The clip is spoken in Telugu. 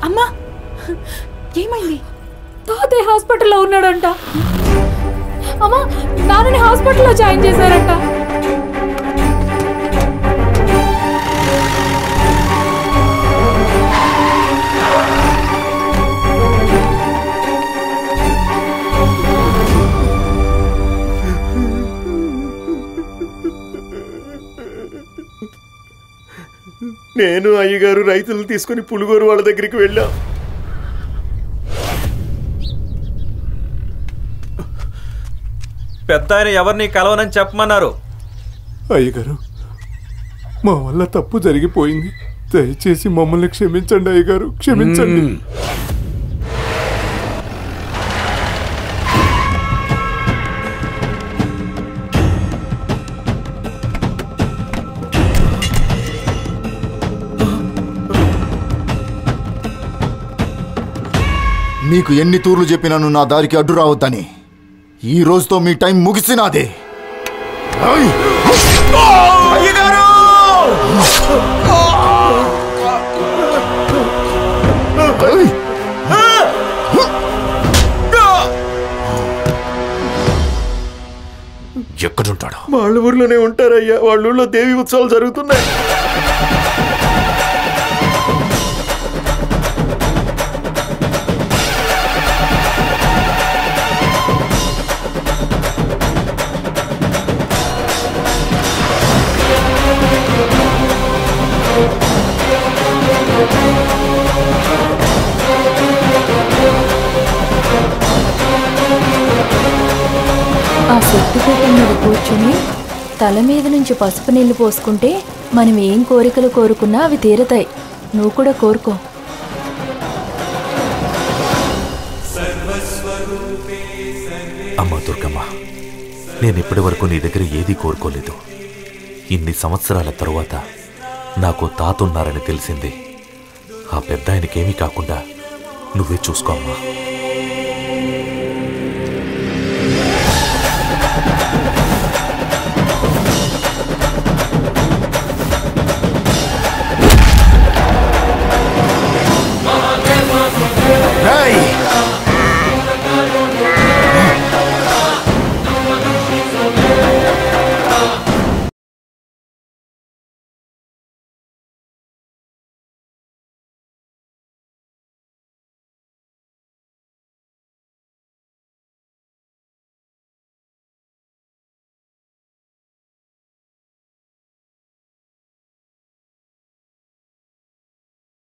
అమ్మా ఏమైంది? తాతయ్య హాస్పిటల్లో ఉన్నాడంట. అమ్మా నాన్నని హాస్పిటల్లో జాయిన్ చేశారంట. నేను అయ్యగారు రైతులు తీసుకుని పులుగోరు వాళ్ళ దగ్గరికి వెళ్ళాం. పెద్ద ఆయన ఎవరిని కలవనని చెప్పమన్నారు. అయ్యగారు మా వల్ల తప్పు జరిగిపోయింది, దయచేసి మమ్మల్ని క్షమించండి అయ్యగారు, క్షమించండి. మీకు ఎన్ని తూర్లు చెప్పినాను నా దారికి అడ్డు రావద్దని. ఈ రోజుతో మీ టైం ముగిసినాదే. ఎక్కడుంటాడు? వాళ్ళ ఊర్లోనే ఉంటారయ్యా. వాళ్ళ ఊళ్ళో దేవి ఉత్సవాలు జరుగుతున్నాయి. ఆ శక్తిపీఠం మీద కూర్చుని తల మీద నుంచి పసుపు నీళ్లు పోసుకుంటే మనం ఏం కోరికలు కోరుకున్నా అవి తీరతాయి. నువ్వు కూడా కోరుకో. అమ్మా దుర్గమ్మ, నేను ఇప్పటి వరకు నీ దగ్గర ఏదీ కోరుకోలేదు. ఇన్ని సంవత్సరాల తరువాత నాకు తాతున్నారని తెలిసింది. ఆ పెద్ద ఆయనకేమీ కాకుండా నువ్వే చూసుకో అమ్మా.